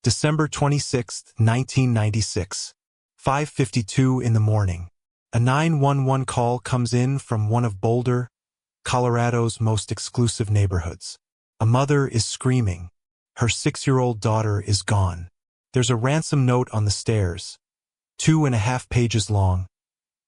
December 26, 1996. 5:52 in the morning. A 911 call comes in from one of Boulder, Colorado's most exclusive neighborhoods. A mother is screaming. Her 6-year-old daughter is gone. There's a ransom note on the stairs, 2.5 pages long,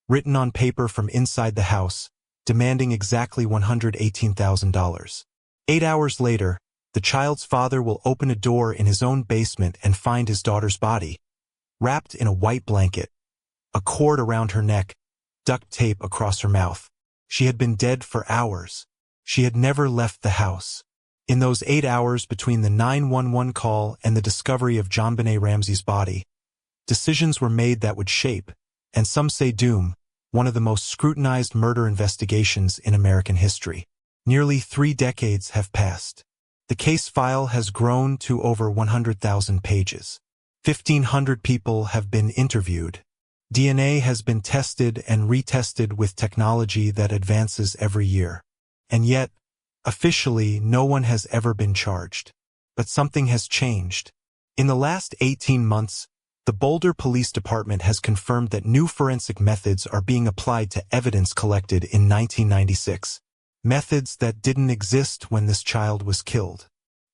written on paper from inside the house, demanding exactly $118,000. 8 hours later, the child's father will open a door in his own basement and find his daughter's body, wrapped in a white blanket, a cord around her neck, duct tape across her mouth. She had been dead for hours. She had never left the house. In those 8 hours between the 911 call and the discovery of JonBenet Ramsey's body, decisions were made that would shape, and some say doom, one of the most scrutinized murder investigations in American history. Nearly 3 decades have passed. The case file has grown to over 100,000 pages. 1,500 people have been interviewed. DNA has been tested and retested with technology that advances every year. And yet, officially, no one has ever been charged. But something has changed. In the last 18 months, the Boulder Police Department has confirmed that new forensic methods are being applied to evidence collected in 1996. Methods that didn't exist when this child was killed.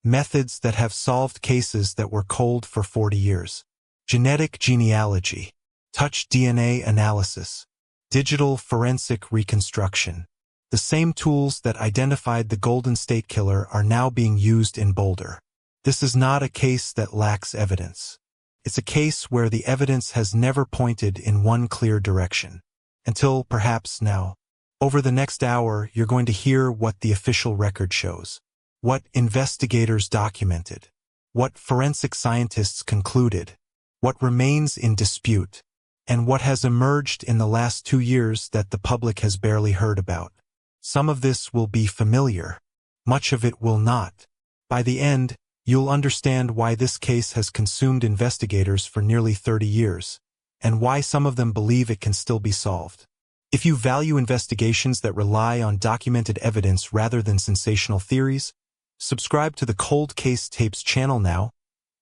Methods that have solved cases that were cold for 40 years. Genetic genealogy. Touch DNA analysis. Digital forensic reconstruction. The same tools that identified the Golden State Killer are now being used in Boulder. This is not a case that lacks evidence. It's a case where the evidence has never pointed in one clear direction. Until, perhaps now. Over the next hour, you're going to hear what the official record shows, what investigators documented, what forensic scientists concluded, what remains in dispute, and what has emerged in the last 2 years that the public has barely heard about. Some of this will be familiar. Much of it will not. By the end, you'll understand why this case has consumed investigators for nearly 30 years, and why some of them believe it can still be solved. If you value investigations that rely on documented evidence rather than sensational theories, subscribe to the Cold Case Tapes channel now,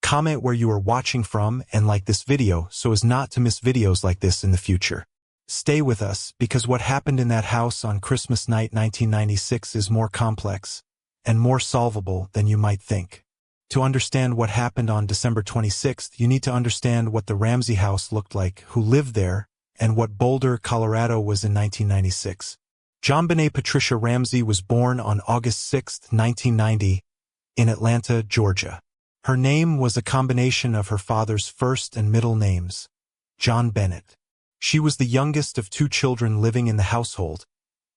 comment where you are watching from, and like this video so as not to miss videos like this in the future. Stay with us, because what happened in that house on Christmas night 1996 is more complex and more solvable than you might think. To understand what happened on December 26th, you need to understand what the Ramsey house looked like, who lived there, and what Boulder, Colorado was in 1996. JonBenet Patricia Ramsey was born on August 6, 1990, in Atlanta, Georgia. Her name was a combination of her father's first and middle names, JonBenet. She was the youngest of 2 children living in the household,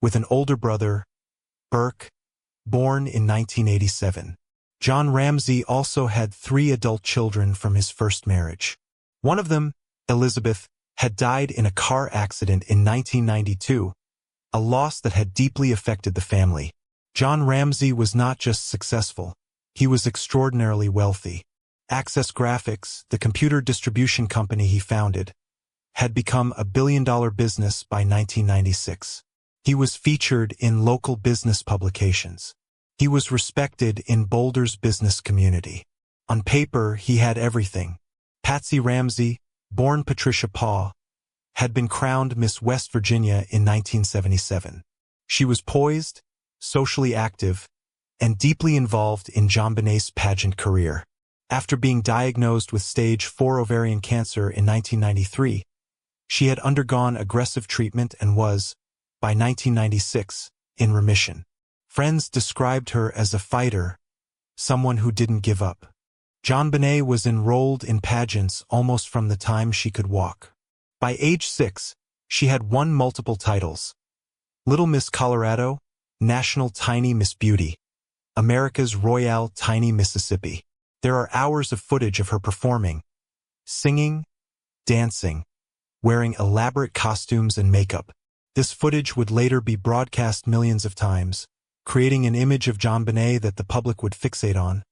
with an older brother, Burke, born in 1987. John Ramsey also had 3 adult children from his first marriage. One of them, Elizabeth, had died in a car accident in 1992, a loss that had deeply affected the family. John Ramsey was not just successful, he was extraordinarily wealthy. Access Graphics, the computer distribution company he founded, had become a billion-dollar business by 1996. He was featured in local business publications. He was respected in Boulder's business community. On paper, he had everything. Patsy Ramsey, born Patricia Paw, had been crowned Miss West Virginia in 1977. She was poised, socially active, and deeply involved in JonBenet's pageant career. After being diagnosed with stage 4 ovarian cancer in 1993, she had undergone aggressive treatment and was, by 1996, in remission. Friends described her as a fighter, someone who didn't give up. JonBenet was enrolled in pageants almost from the time she could walk. By age 6, she had won multiple titles: Little Miss Colorado, National Tiny Miss Beauty, America's Royale Tiny Mississippi. There are hours of footage of her performing, singing, dancing, wearing elaborate costumes and makeup. This footage would later be broadcast millions of times, creating an image of JonBenet that the public would fixate on,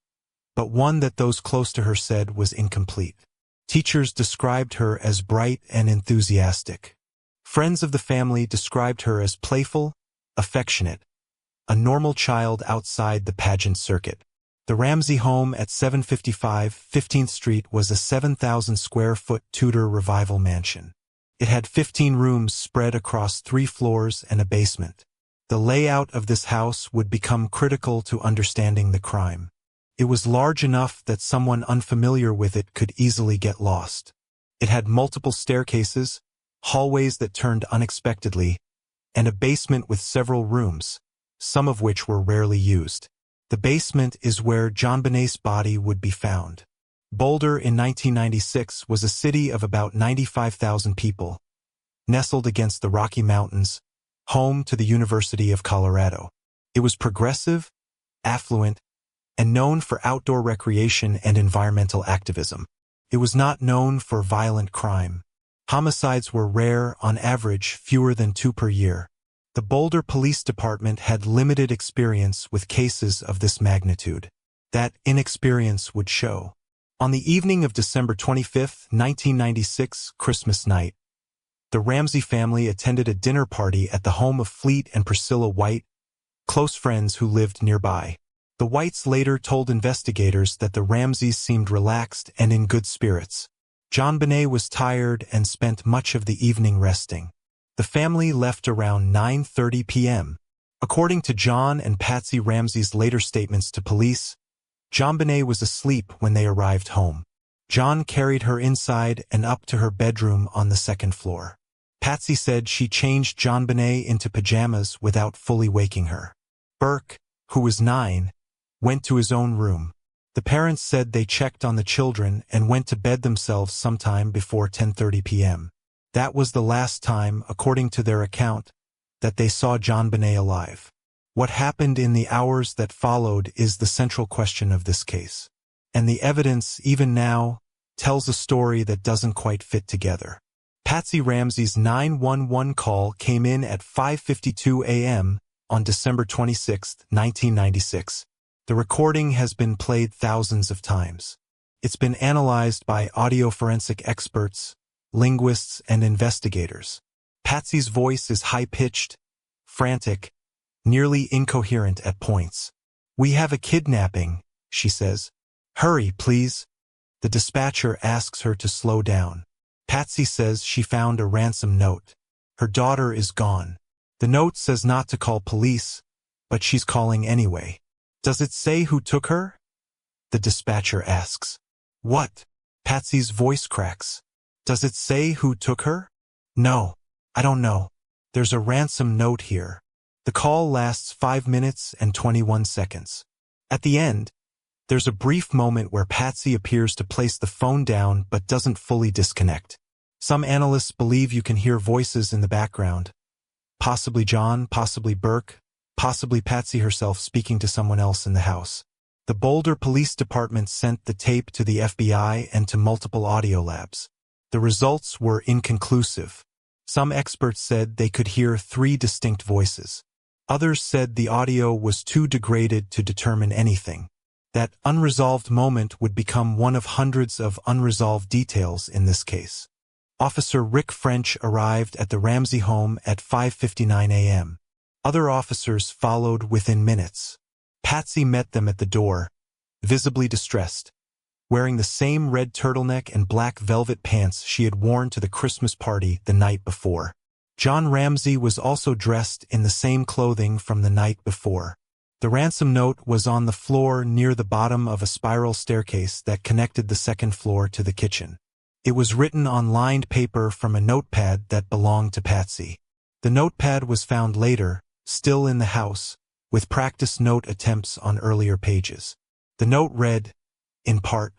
but one that those close to her said was incomplete. Teachers described her as bright and enthusiastic. Friends of the family described her as playful, affectionate, a normal child outside the pageant circuit. The Ramsey home at 755 15th Street was a 7,000-square-foot Tudor revival mansion. It had 15 rooms spread across 3 floors and a basement. The layout of this house would become critical to understanding the crime. It was large enough that someone unfamiliar with it could easily get lost. It had multiple staircases, hallways that turned unexpectedly, and a basement with several rooms, some of which were rarely used. The basement is where JonBenét's body would be found. Boulder in 1996 was a city of about 95,000 people, nestled against the Rocky Mountains, home to the University of Colorado. It was progressive, affluent, and known for outdoor recreation and environmental activism. It was not known for violent crime. Homicides were rare, on average fewer than 2 per year. The Boulder Police Department had limited experience with cases of this magnitude. That inexperience would show. On the evening of December 25, 1996, Christmas night, the Ramsey family attended a dinner party at the home of Fleet and Priscilla White, close friends who lived nearby. The Whites later told investigators that the Ramseys seemed relaxed and in good spirits. JonBenet was tired and spent much of the evening resting. The family left around 9:30 p.m. According to John and Patsy Ramsey's later statements to police, JonBenet was asleep when they arrived home. John carried her inside and up to her bedroom on the 2nd floor. Patsy said she changed JonBenet into pajamas without fully waking her. Burke, who was 9, went to his own room. The parents said they checked on the children and went to bed themselves sometime before 10:30 p.m. That was the last time, according to their account, that they saw JonBenet alive. What happened in the hours that followed is the central question of this case. And the evidence, even now, tells a story that doesn't quite fit together. Patsy Ramsey's 911 call came in at 5:52 a.m. on December 26, 1996. The recording has been played thousands of times. It's been analyzed by audio forensic experts, linguists, and investigators. Patsy's voice is high-pitched, frantic, nearly incoherent at points. "We have a kidnapping," she says. "Hurry, please." The dispatcher asks her to slow down. Patsy says she found a ransom note. Her daughter is gone. The note says not to call police, but she's calling anyway. "Does it say who took her?" the dispatcher asks. "What?" Patsy's voice cracks. "Does it say who took her?" "No, I don't know. There's a ransom note here." The call lasts 5 minutes and 21 seconds. At the end, there's a brief moment where Patsy appears to place the phone down but doesn't fully disconnect. Some analysts believe you can hear voices in the background. Possibly John, possibly Burke, possibly Patsy herself speaking to someone else in the house. The Boulder Police Department sent the tape to the FBI and to multiple audio labs. The results were inconclusive. Some experts said they could hear 3 distinct voices. Others said the audio was too degraded to determine anything. That unresolved moment would become one of hundreds of unresolved details in this case. Officer Rick French arrived at the Ramsey home at 5:59 a.m. Other officers followed within minutes. Patsy met them at the door, visibly distressed, wearing the same red turtleneck and black velvet pants she had worn to the Christmas party the night before. John Ramsey was also dressed in the same clothing from the night before. The ransom note was on the floor near the bottom of a spiral staircase that connected the 2nd floor to the kitchen. It was written on lined paper from a notepad that belonged to Patsy. The notepad was found later, still in the house, with practice note attempts on earlier pages. The note read, in part,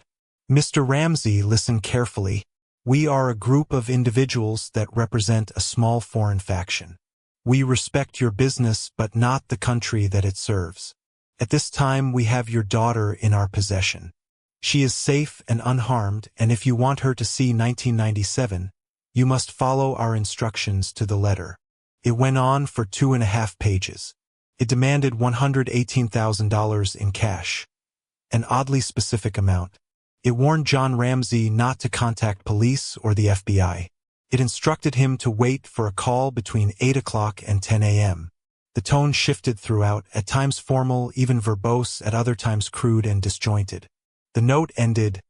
"Mr. Ramsey, listen carefully. We are a group of individuals that represent a small foreign faction. We respect your business but not the country that it serves. At this time we have your daughter in our possession. She is safe and unharmed, and if you want her to see 1997, you must follow our instructions to the letter." It went on for 2.5 pages. It demanded $118,000 in cash, an oddly specific amount. It warned John Ramsey not to contact police or the FBI. It instructed him to wait for a call between 8 o'clock and 10 a.m. The tone shifted throughout, at times formal, even verbose, at other times crude and disjointed. The note ended,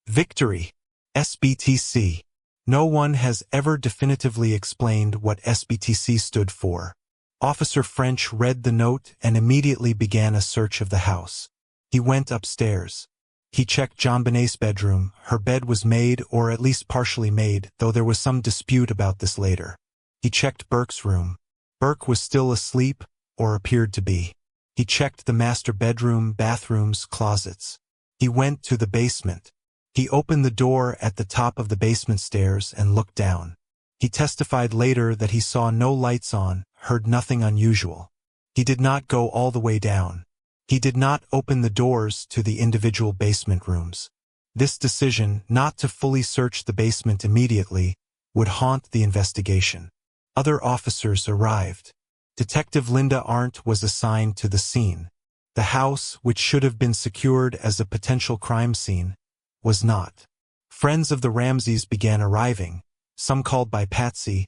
"Victory. SBTC." No one has ever definitively explained what SBTC stood for. Officer French read the note and immediately began a search of the house. He went upstairs. He checked JonBenet's bedroom. Her bed was made, or at least partially made, though there was some dispute about this later. He checked Burke's room. Burke was still asleep, or appeared to be. He checked the master bedroom, bathrooms, closets. He went to the basement. He opened the door at the top of the basement stairs and looked down. He testified later that he saw no lights on, heard nothing unusual. He did not go all the way down. He did not open the doors to the individual basement rooms. This decision, not to fully search the basement immediately, would haunt the investigation. Other officers arrived. Detective Linda Arndt was assigned to the scene. The house, which should have been secured as a potential crime scene, was not. Friends of the Ramseys began arriving, some called by Patsy,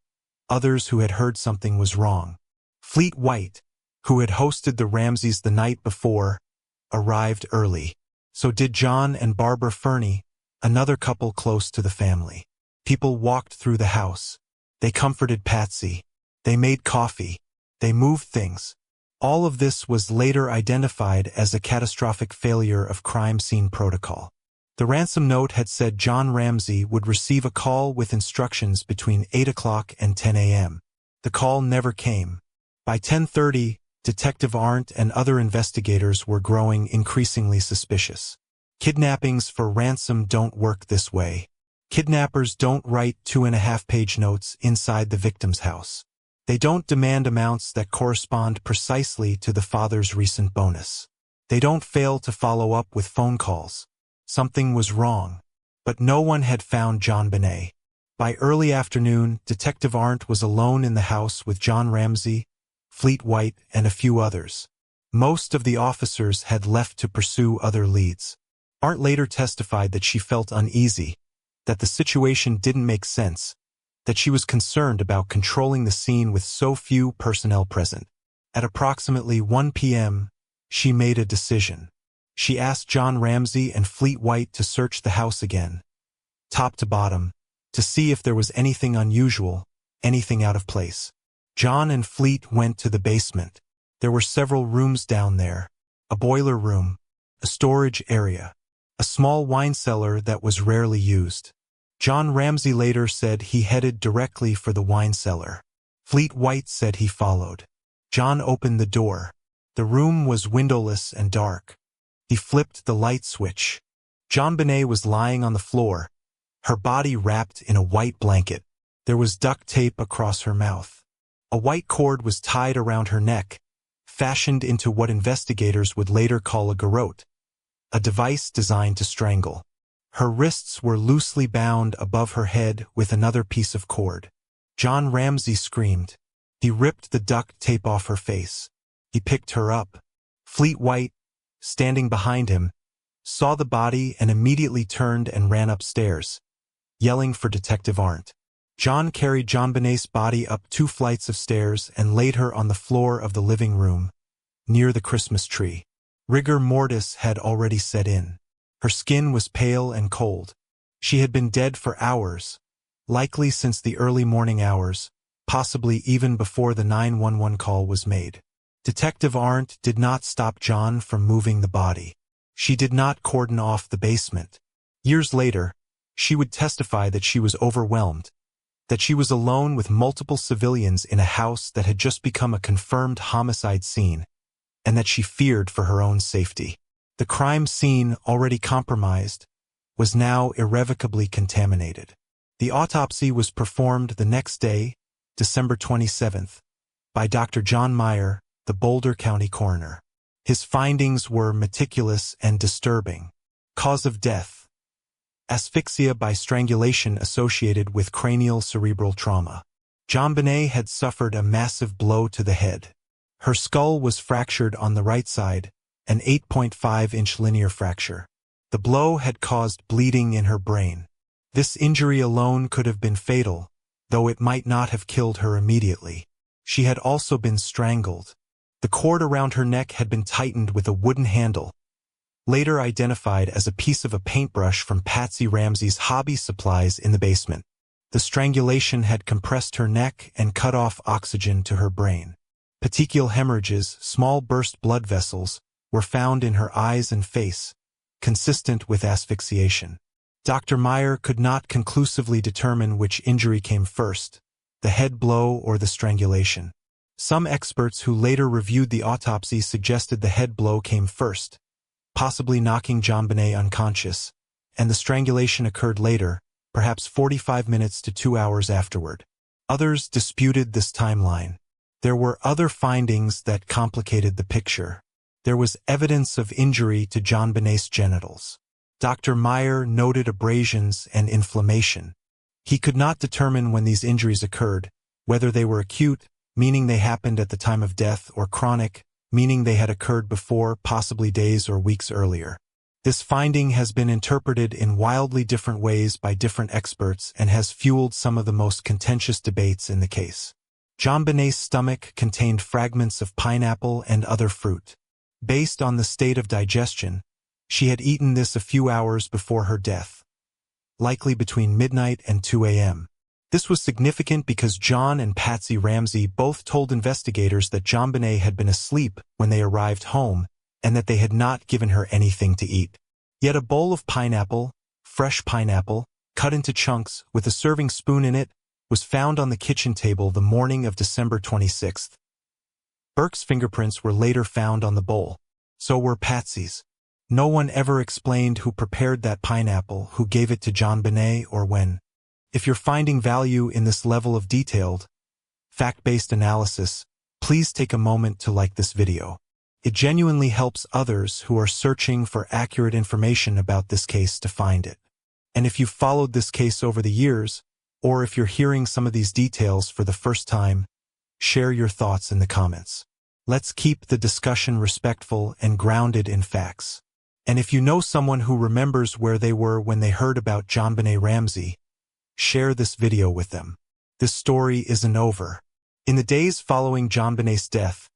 others who had heard something was wrong. Fleet White, who had hosted the Ramseys the night before, arrived early. So did John and Barbara Fernie, another couple close to the family. People walked through the house. They comforted Patsy. They made coffee. They moved things. All of this was later identified as a catastrophic failure of crime scene protocol. The ransom note had said John Ramsey would receive a call with instructions between 8 o'clock and 10 a.m. The call never came. By 10:30, Detective Arndt and other investigators were growing increasingly suspicious. Kidnappings for ransom don't work this way. Kidnappers don't write 2.5-page notes inside the victim's house. They don't demand amounts that correspond precisely to the father's recent bonus. They don't fail to follow up with phone calls. Something was wrong. But no one had found JonBenet. By early afternoon, Detective Arndt was alone in the house with John Ramsey, Fleet White, and a few others. Most of the officers had left to pursue other leads. Arndt later testified that she felt uneasy, that the situation didn't make sense, that she was concerned about controlling the scene with so few personnel present. At approximately 1 p.m., she made a decision. She asked John Ramsey and Fleet White to search the house again, top to bottom, to see if there was anything unusual, anything out of place. John and Fleet went to the basement. There were several rooms down there, a boiler room, a storage area, a small wine cellar that was rarely used. John Ramsey later said he headed directly for the wine cellar. Fleet White said he followed. John opened the door. The room was windowless and dark. He flipped the light switch. JonBenet was lying on the floor, her body wrapped in a white blanket. There was duct tape across her mouth. A white cord was tied around her neck, fashioned into what investigators would later call a garrote, a device designed to strangle. Her wrists were loosely bound above her head with another piece of cord. John Ramsey screamed. He ripped the duct tape off her face. He picked her up. Fleet White, standing behind him, saw the body and immediately turned and ran upstairs, yelling for Detective Arndt. John carried JonBenet's body up 2 flights of stairs and laid her on the floor of the living room, near the Christmas tree. Rigor mortis had already set in. Her skin was pale and cold. She had been dead for hours, likely since the early morning hours, possibly even before the 911 call was made. Detective Arndt did not stop John from moving the body. She did not cordon off the basement. Years later, she would testify that she was overwhelmed, that she was alone with multiple civilians in a house that had just become a confirmed homicide scene, and that she feared for her own safety. The crime scene, already compromised, was now irrevocably contaminated. The autopsy was performed the next day, December 27th, by Dr. John Meyer, the Boulder County coroner. His findings were meticulous and disturbing. Cause of death: asphyxia by strangulation associated with cranial cerebral trauma. JonBenet had suffered a massive blow to the head. Her skull was fractured on the right side, an 8.5-inch linear fracture. The blow had caused bleeding in her brain. This injury alone could have been fatal, though it might not have killed her immediately. She had also been strangled. The cord around her neck had been tightened with a wooden handle, later identified as a piece of a paintbrush from Patsy Ramsey's hobby supplies in the basement. The strangulation had compressed her neck and cut off oxygen to her brain. Petechial hemorrhages, small burst blood vessels, were found in her eyes and face, consistent with asphyxiation. Dr. Meyer could not conclusively determine which injury came first, the head blow or the strangulation. Some experts who later reviewed the autopsy suggested the head blow came first, possibly knocking JonBenet unconscious, and the strangulation occurred later, perhaps 45 minutes to 2 hours afterward. Others disputed this timeline. There were other findings that complicated the picture. There was evidence of injury to JonBenet's genitals. Dr. Meyer noted abrasions and inflammation. He could not determine when these injuries occurred, whether they were acute, meaning they happened at the time of death, or chronic, meaning they had occurred before, possibly days or weeks earlier. This finding has been interpreted in wildly different ways by different experts and has fueled some of the most contentious debates in the case. JonBenet's stomach contained fragments of pineapple and other fruit. Based on the state of digestion, she had eaten this a few hours before her death, likely between midnight and 2 a.m. This was significant because John and Patsy Ramsey both told investigators that JonBenet had been asleep when they arrived home and that they had not given her anything to eat. Yet a bowl of pineapple, fresh pineapple, cut into chunks with a serving spoon in it, was found on the kitchen table the morning of December 26th. Burke's fingerprints were later found on the bowl. So were Patsy's. No one ever explained who prepared that pineapple, who gave it to JonBenet, or when. If you're finding value in this level of detailed, fact-based analysis, please take a moment to like this video. It genuinely helps others who are searching for accurate information about this case to find it. And if you've followed this case over the years, or if you're hearing some of these details for the first time, share your thoughts in the comments. Let's keep the discussion respectful and grounded in facts. And if you know someone who remembers where they were when they heard about JonBenet Ramsey, share this video with them. This story isn't over. In the days following JonBenet's death,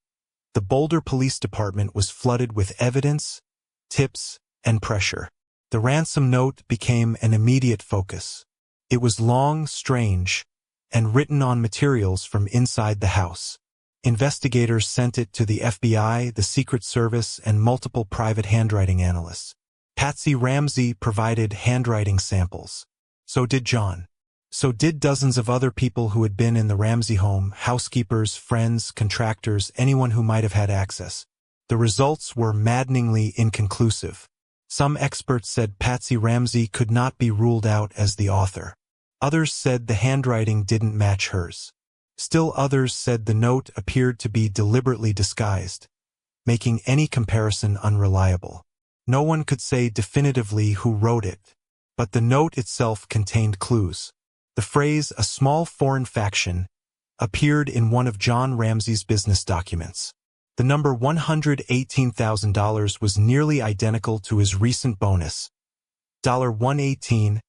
the Boulder Police Department was flooded with evidence, tips, and pressure. The ransom note became an immediate focus. It was long, strange, and written on materials from inside the house. Investigators sent it to the FBI, the Secret Service, and multiple private handwriting analysts. Patsy Ramsey provided handwriting samples. So did John. So did dozens of other people who had been in the Ramsey home, housekeepers, friends, contractors, anyone who might have had access. The results were maddeningly inconclusive. Some experts said Patsy Ramsey could not be ruled out as the author. Others said the handwriting didn't match hers. Still others said the note appeared to be deliberately disguised, making any comparison unreliable. No one could say definitively who wrote it, but the note itself contained clues. The phrase, "a small foreign faction," appeared in one of John Ramsey's business documents. The number $118,000 was nearly identical to his recent bonus, $118,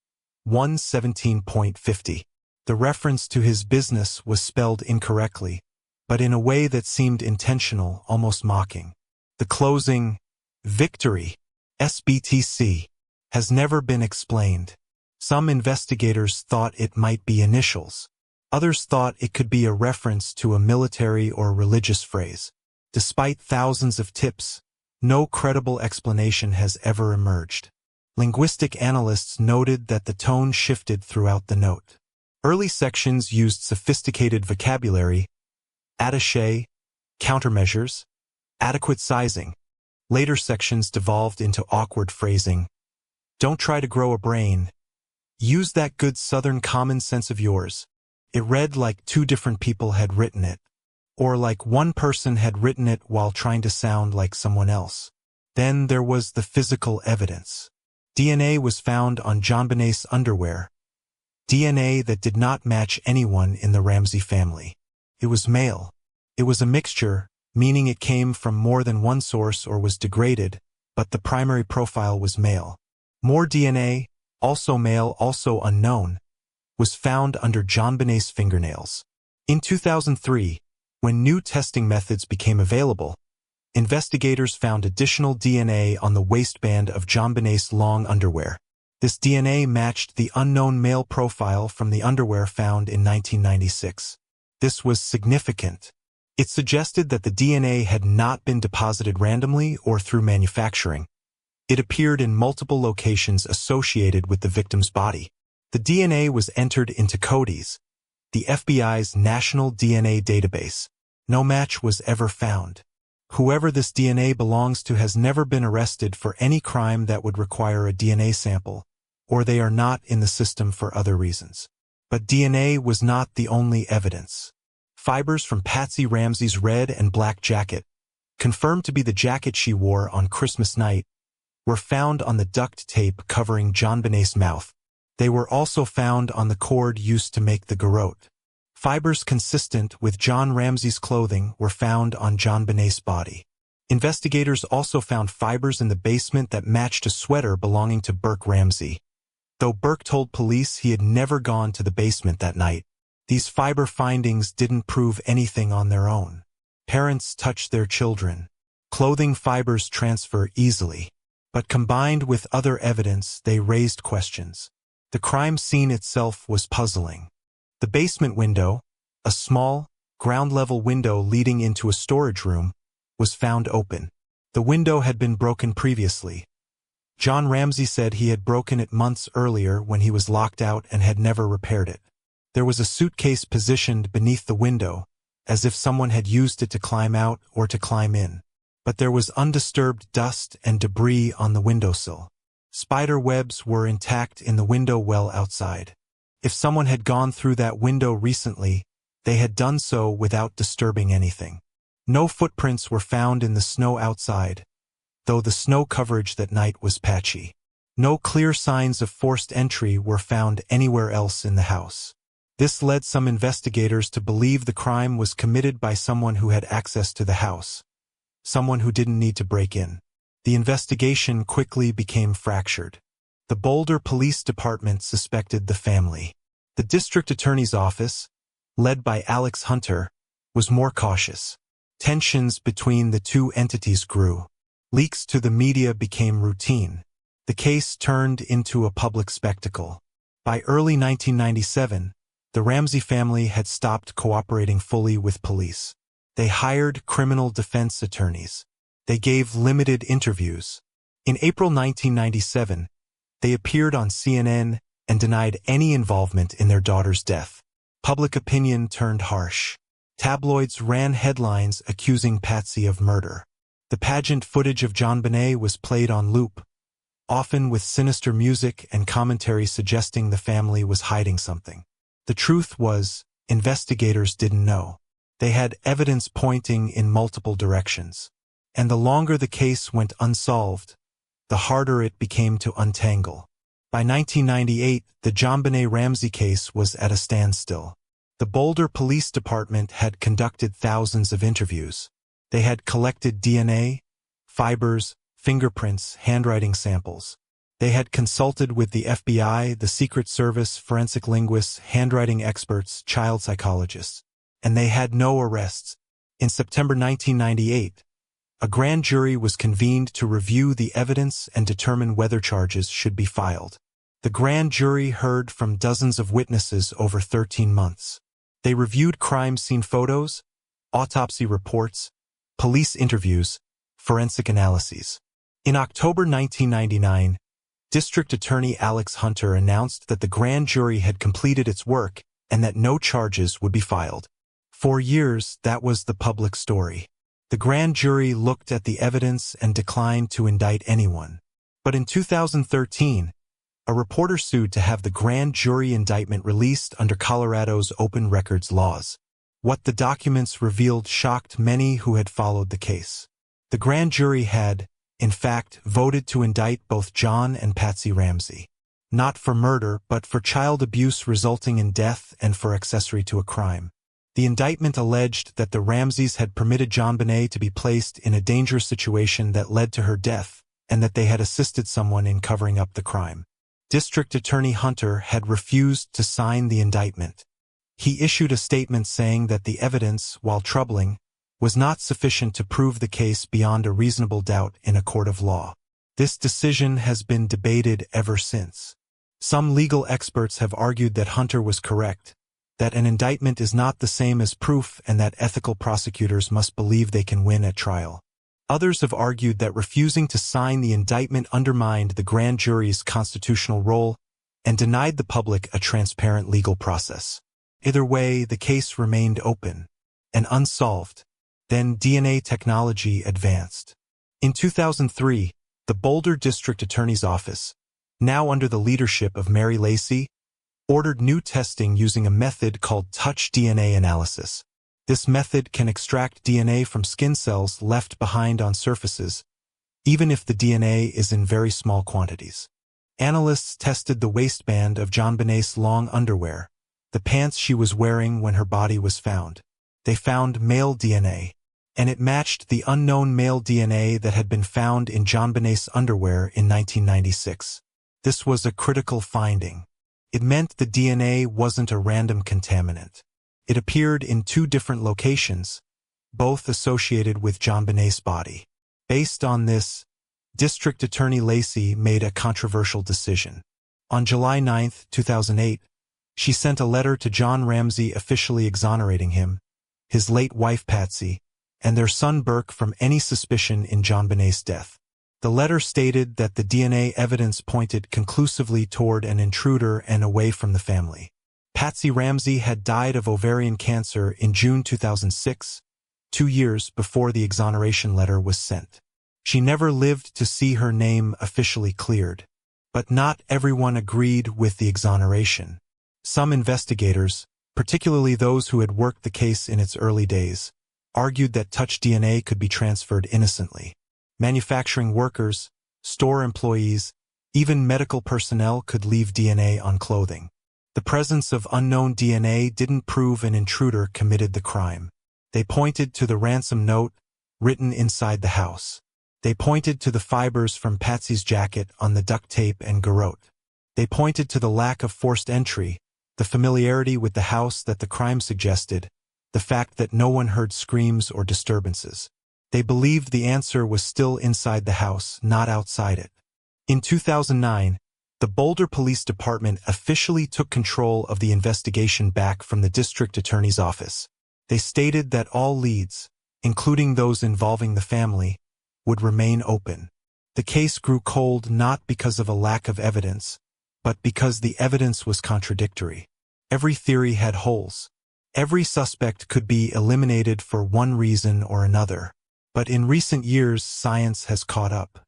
$117.50. The reference to his business was spelled incorrectly, but in a way that seemed intentional, almost mocking. The closing, "Victory, SBTC," has never been explained. Some investigators thought it might be initials. Others thought it could be a reference to a military or religious phrase. Despite thousands of tips, no credible explanation has ever emerged. Linguistic analysts noted that the tone shifted throughout the note. Early sections used sophisticated vocabulary, attaché, countermeasures, adequate sizing. Later sections devolved into awkward phrasing. "Don't try to grow a brain. Use that good Southern common sense of yours." It read like two different people had written it, or like one person had written it while trying to sound like someone else. Then there was the physical evidence. DNA was found on JonBenet's underwear. DNA that did not match anyone in the Ramsey family. It was male. It was a mixture, meaning it came from more than one source or was degraded, but the primary profile was male. More DNA, also male, also unknown, was found under JonBenet's fingernails. In 2003, When new testing methods became available, investigators found additional DNA on the waistband of JonBenét's long underwear. This DNA matched the unknown male profile from the underwear found in 1996. This was significant. It suggested that the DNA had not been deposited randomly or through manufacturing. It appeared in multiple locations associated with the victim's body. The DNA was entered into CODIS, the FBI's national DNA database. No match was ever found. Whoever this DNA belongs to has never been arrested for any crime that would require a DNA sample, or they are not in the system for other reasons. But DNA was not the only evidence. Fibers from Patsy Ramsey's red and black jacket, confirmed to be the jacket she wore on Christmas night, were found on the duct tape covering JonBenét's mouth. They were also found on the cord used to make the garrote. Fibers consistent with John Ramsey's clothing were found on JonBenét's body. Investigators also found fibers in the basement that matched a sweater belonging to Burke Ramsey. Though Burke told police he had never gone to the basement that night, these fiber findings didn't prove anything on their own. Parents touch their children. Clothing fibers transfer easily. But combined with other evidence, they raised questions. The crime scene itself was puzzling. The basement window, a small, ground-level window leading into a storage room, was found open. The window had been broken previously. John Ramsey said he had broken it months earlier when he was locked out and had never repaired it. There was a suitcase positioned beneath the window, as if someone had used it to climb out or to climb in. But there was undisturbed dust and debris on the windowsill. Spider webs were intact in the window well outside. If someone had gone through that window recently, they had done so without disturbing anything. No footprints were found in the snow outside, though the snow coverage that night was patchy. No clear signs of forced entry were found anywhere else in the house. This led some investigators to believe the crime was committed by someone who had access to the house. Someone who didn't need to break in. The investigation quickly became fractured. The Boulder Police Department suspected the family. The district attorney's office, led by Alex Hunter, was more cautious. Tensions between the two entities grew. Leaks to the media became routine. The case turned into a public spectacle. By early 1997, the Ramsey family had stopped cooperating fully with police. They hired criminal defense attorneys. They gave limited interviews. In April 1997, they appeared on CNN and denied any involvement in their daughter's death. Public opinion turned harsh. Tabloids ran headlines accusing Patsy of murder. The pageant footage of JonBenet was played on loop, often with sinister music and commentary suggesting the family was hiding something. The truth was, investigators didn't know. They had evidence pointing in multiple directions. And the longer the case went unsolved, the harder it became to untangle. By 1998, the JonBenet Ramsey case was at a standstill. The Boulder Police Department had conducted thousands of interviews. They had collected DNA, fibers, fingerprints, handwriting samples. They had consulted with the FBI, the Secret Service, forensic linguists, handwriting experts, child psychologists. And they had no arrests. In September 1998, a grand jury was convened to review the evidence and determine whether charges should be filed. The grand jury heard from dozens of witnesses over 13 months. They reviewed crime scene photos, autopsy reports, police interviews, forensic analyses. In October 1999, District Attorney Alex Hunter announced that the grand jury had completed its work and that no charges would be filed. For years, that was the public story. The grand jury looked at the evidence and declined to indict anyone. But in 2013, a reporter sued to have the grand jury indictment released under Colorado's open records laws. What the documents revealed shocked many who had followed the case. The grand jury had, in fact, voted to indict both John and Patsy Ramsey. Not for murder, but for child abuse resulting in death and for accessory to a crime. The indictment alleged that the Ramseys had permitted JonBenet to be placed in a dangerous situation that led to her death, and that they had assisted someone in covering up the crime. District Attorney Hunter had refused to sign the indictment. He issued a statement saying that the evidence, while troubling, was not sufficient to prove the case beyond a reasonable doubt in a court of law. This decision has been debated ever since. Some legal experts have argued that Hunter was correct, that an indictment is not the same as proof and that ethical prosecutors must believe they can win at trial. Others have argued that refusing to sign the indictment undermined the grand jury's constitutional role and denied the public a transparent legal process. Either way, the case remained open and unsolved. Then DNA technology advanced. In 2003, the Boulder District Attorney's Office, now under the leadership of Mary Lacey, ordered new testing using a method called touch DNA analysis. This method can extract DNA from skin cells left behind on surfaces, even if the DNA is in very small quantities. Analysts tested the waistband of JonBenet's long underwear, the pants she was wearing when her body was found. They found male DNA, and it matched the unknown male DNA that had been found in JonBenet's underwear in 1996. This was a critical finding. It meant the DNA wasn't a random contaminant. It appeared in 2 different locations, both associated with JonBenet's body. Based on this, District Attorney Lacey made a controversial decision. On July 9, 2008, she sent a letter to John Ramsey officially exonerating him, his late wife Patsy, and their son Burke from any suspicion in JonBenet's death. The letter stated that the DNA evidence pointed conclusively toward an intruder and away from the family. Patsy Ramsey had died of ovarian cancer in June 2006, 2 years before the exoneration letter was sent. She never lived to see her name officially cleared. But not everyone agreed with the exoneration. Some investigators, particularly those who had worked the case in its early days, argued that touch DNA could be transferred innocently. Manufacturing workers, store employees, even medical personnel could leave DNA on clothing. The presence of unknown DNA didn't prove an intruder committed the crime. They pointed to the ransom note written inside the house. They pointed to the fibers from Patsy's jacket on the duct tape and garrote. They pointed to the lack of forced entry, the familiarity with the house that the crime suggested, the fact that no one heard screams or disturbances. They believed the answer was still inside the house, not outside it. In 2009, the Boulder Police Department officially took control of the investigation back from the District Attorney's Office. They stated that all leads, including those involving the family, would remain open. The case grew cold not because of a lack of evidence, but because the evidence was contradictory. Every theory had holes. Every suspect could be eliminated for one reason or another. But in recent years, science has caught up.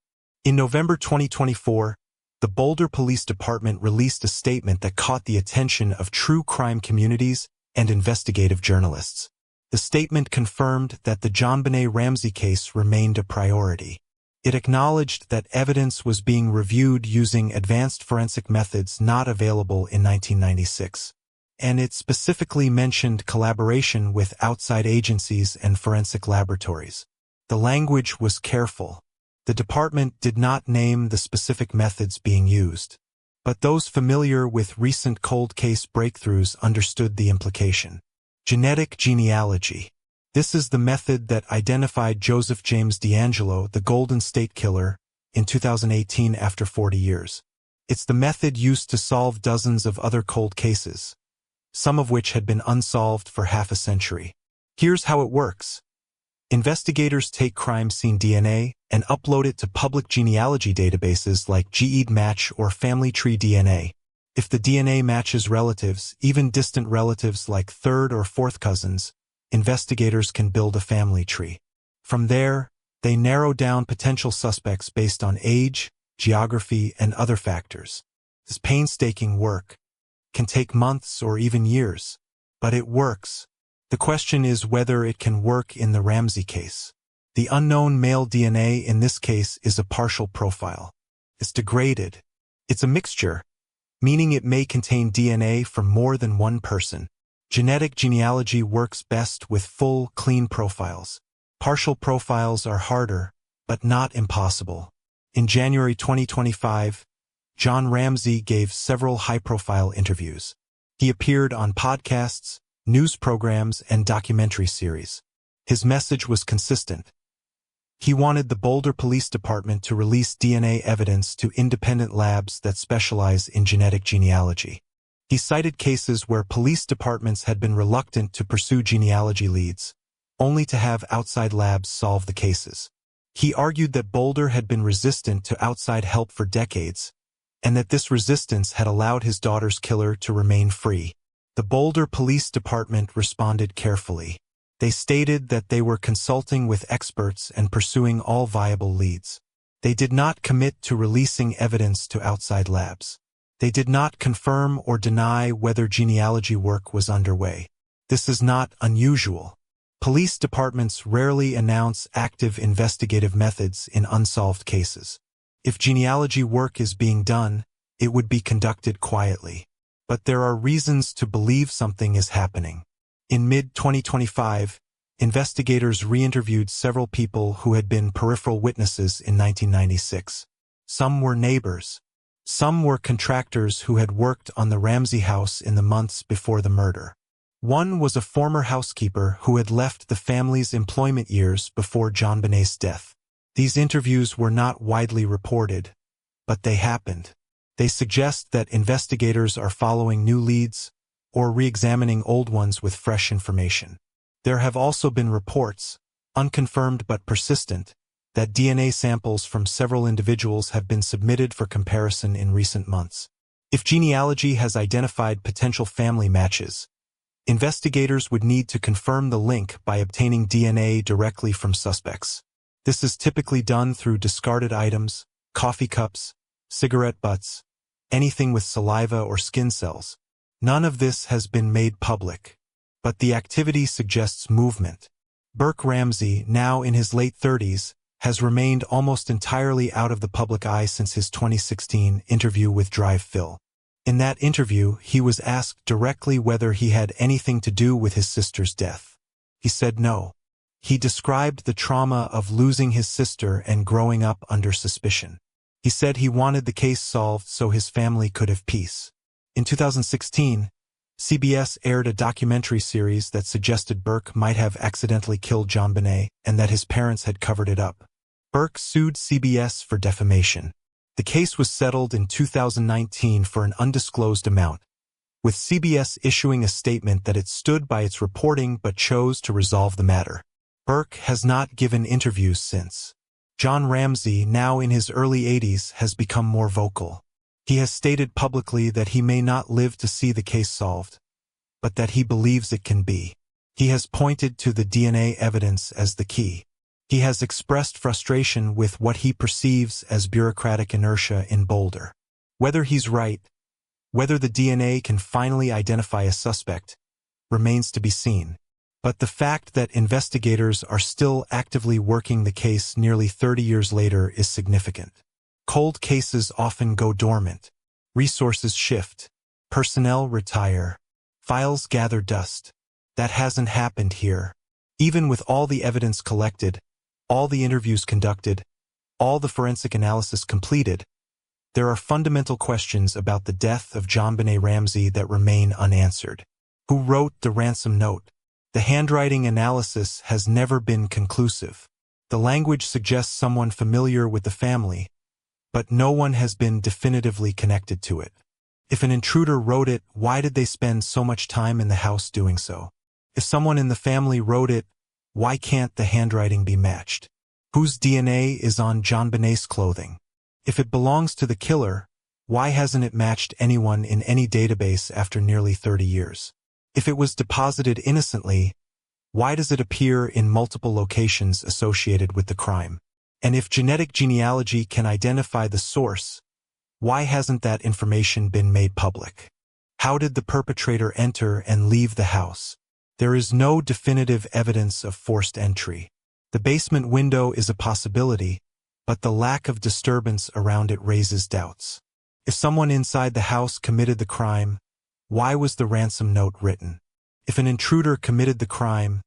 In November 2024, the Boulder Police Department released a statement that caught the attention of true crime communities and investigative journalists. The statement confirmed that the JonBenet Ramsey case remained a priority. It acknowledged that evidence was being reviewed using advanced forensic methods not available in 1996. And it specifically mentioned collaboration with outside agencies and forensic laboratories. The language was careful. The department did not name the specific methods being used. But those familiar with recent cold case breakthroughs understood the implication. Genetic genealogy. This is the method that identified Joseph James DeAngelo, the Golden State Killer, in 2018 after 40 years. It's the method used to solve dozens of other cold cases, some of which had been unsolved for half a century. Here's how it works. Investigators take crime scene DNA and upload it to public genealogy databases like GEDmatch or Family Tree DNA. If the DNA matches relatives, even distant relatives like third or fourth cousins, investigators can build a family tree. From there, they narrow down potential suspects based on age, geography, and other factors. This painstaking work can take months or even years, but it works. The question is whether it can work in the Ramsey case. The unknown male DNA in this case is a partial profile. It's degraded. It's a mixture, meaning it may contain DNA from more than one person. Genetic genealogy works best with full, clean profiles. Partial profiles are harder, but not impossible. In January 2025, John Ramsey gave several high-profile interviews. He appeared on podcasts, news programs, and documentary series. His message was consistent. He wanted the Boulder Police Department to release DNA evidence to independent labs that specialize in genetic genealogy. He cited cases where police departments had been reluctant to pursue genealogy leads, only to have outside labs solve the cases. He argued that Boulder had been resistant to outside help for decades, and that this resistance had allowed his daughter's killer to remain free. The Boulder Police Department responded carefully. They stated that they were consulting with experts and pursuing all viable leads. They did not commit to releasing evidence to outside labs. They did not confirm or deny whether genealogy work was underway. This is not unusual. Police departments rarely announce active investigative methods in unsolved cases. If genealogy work is being done, it would be conducted quietly. But there are reasons to believe something is happening. In mid-2025, investigators re-interviewed several people who had been peripheral witnesses in 1996. Some were neighbors. Some were contractors who had worked on the Ramsey house in the months before the murder. One was a former housekeeper who had left the family's employment years before JonBenet's death. These interviews were not widely reported, but they happened. They suggest that investigators are following new leads or re-examining old ones with fresh information. There have also been reports, unconfirmed but persistent, that DNA samples from several individuals have been submitted for comparison in recent months. If genealogy has identified potential family matches, investigators would need to confirm the link by obtaining DNA directly from suspects. This is typically done through discarded items, coffee cups, cigarette butts, anything with saliva or skin cells. None of this has been made public, but the activity suggests movement. Burke Ramsey, now in his late 30s, has remained almost entirely out of the public eye since his 2016 interview with Drive Phil. In that interview, he was asked directly whether he had anything to do with his sister's death. He said no. He described the trauma of losing his sister and growing up under suspicion. He said he wanted the case solved so his family could have peace. In 2016, CBS aired a documentary series that suggested Burke might have accidentally killed JonBenet and that his parents had covered it up. Burke sued CBS for defamation. The case was settled in 2019 for an undisclosed amount, with CBS issuing a statement that it stood by its reporting but chose to resolve the matter. Burke has not given interviews since. Jon Ramsey, now in his early 80s, has become more vocal. He has stated publicly that he may not live to see the case solved, but that he believes it can be. He has pointed to the DNA evidence as the key. He has expressed frustration with what he perceives as bureaucratic inertia in Boulder. Whether he's right, whether the DNA can finally identify a suspect, remains to be seen. But the fact that investigators are still actively working the case nearly 30 years later is significant. Cold cases often go dormant. Resources shift. Personnel retire. Files gather dust. That hasn't happened here. Even with all the evidence collected, all the interviews conducted, all the forensic analysis completed, there are fundamental questions about the death of JonBenet Ramsey that remain unanswered. Who wrote the ransom note? The handwriting analysis has never been conclusive. The language suggests someone familiar with the family, but no one has been definitively connected to it. If an intruder wrote it, why did they spend so much time in the house doing so? If someone in the family wrote it, why can't the handwriting be matched? Whose DNA is on JonBenet's clothing? If it belongs to the killer, why hasn't it matched anyone in any database after nearly 30 years? If it was deposited innocently, why does it appear in multiple locations associated with the crime? And if genetic genealogy can identify the source, why hasn't that information been made public? How did the perpetrator enter and leave the house? There is no definitive evidence of forced entry. The basement window is a possibility, but the lack of disturbance around it raises doubts. If someone inside the house committed the crime, why was the ransom note written? If an intruder committed the crime,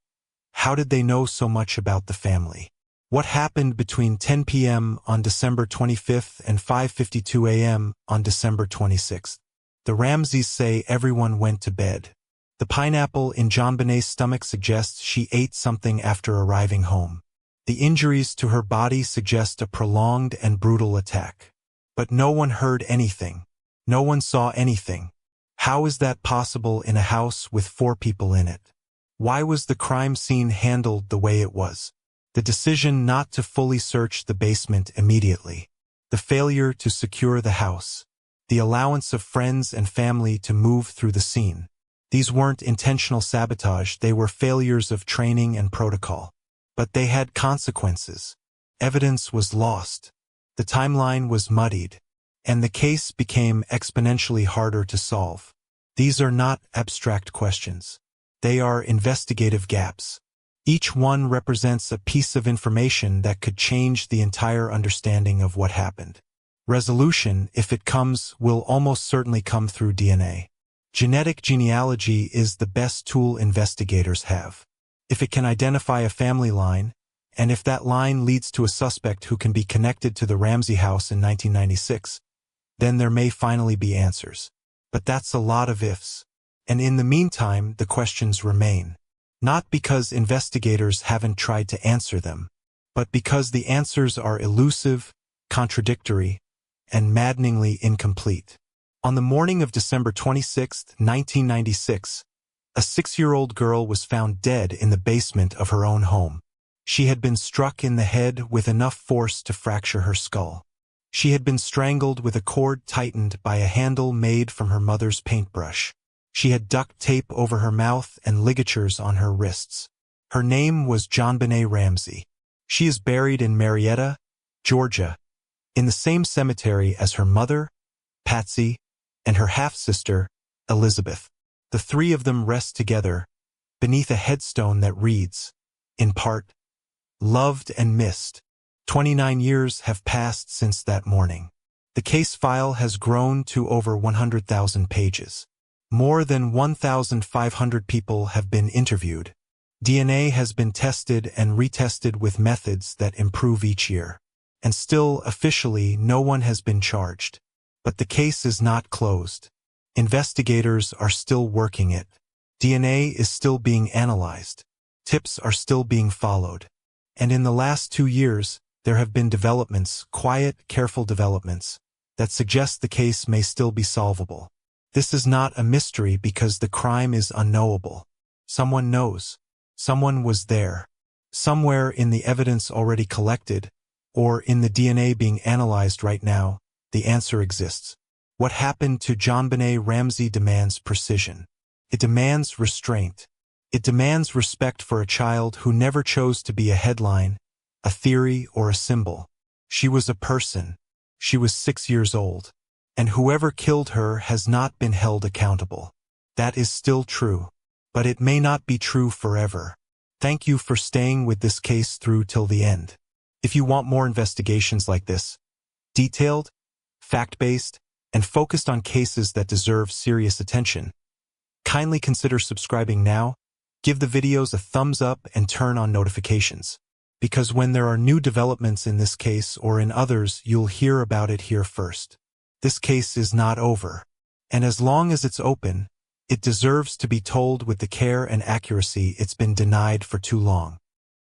how did they know so much about the family? What happened between 10 p.m. on December 25th and 5:52 a.m. on December 26th? The Ramseys say everyone went to bed. The pineapple in JonBenet's stomach suggests she ate something after arriving home. The injuries to her body suggest a prolonged and brutal attack. But no one heard anything. No one saw anything. How is that possible in a house with 4 people in it? Why was the crime scene handled the way it was? The decision not to fully search the basement immediately. The failure to secure the house. The allowance of friends and family to move through the scene. These weren't intentional sabotage, they were failures of training and protocol. But they had consequences. Evidence was lost. The timeline was muddied. And the case became exponentially harder to solve. These are not abstract questions. They are investigative gaps. Each one represents a piece of information that could change the entire understanding of what happened. Resolution, if it comes, will almost certainly come through DNA. Genetic genealogy is the best tool investigators have. If it can identify a family line, and if that line leads to a suspect who can be connected to the Ramsey house in 1996, then there may finally be answers. But that's a lot of ifs. And in the meantime, the questions remain. Not because investigators haven't tried to answer them, but because the answers are elusive, contradictory, and maddeningly incomplete. On the morning of December 26, 1996, a 6-year-old girl was found dead in the basement of her own home. She had been struck in the head with enough force to fracture her skull. She had been strangled with a cord tightened by a handle made from her mother's paintbrush. She had duct tape over her mouth and ligatures on her wrists. Her name was JonBenet Ramsey. She is buried in Marietta, Georgia, in the same cemetery as her mother, Patsy, and her half-sister, Elizabeth. The 3 of them rest together beneath a headstone that reads, in part, "Loved and missed." 29 years have passed since that morning. The case file has grown to over 100,000 pages. More than 1,500 people have been interviewed. DNA has been tested and retested with methods that improve each year. And still, officially, no one has been charged. But the case is not closed. Investigators are still working it. DNA is still being analyzed. Tips are still being followed. And in the last 2 years, there have been developments, quiet, careful developments, that suggest the case may still be solvable. This is not a mystery because the crime is unknowable. Someone knows. Someone was there. Somewhere in the evidence already collected, or in the DNA being analyzed right now, the answer exists. What happened to JonBenet Ramsey demands precision. It demands restraint. It demands respect for a child who never chose to be a headline, a theory, or a symbol. She was a person. She was 6 years old. And whoever killed her has not been held accountable. That is still true. But it may not be true forever. Thank you for staying with this case through till the end. If you want more investigations like this, detailed, fact-based, and focused on cases that deserve serious attention, kindly consider subscribing now, give the videos a thumbs up, and turn on notifications. Because when there are new developments in this case or in others, you'll hear about it here first. This case is not over. And as long as it's open, it deserves to be told with the care and accuracy it's been denied for too long.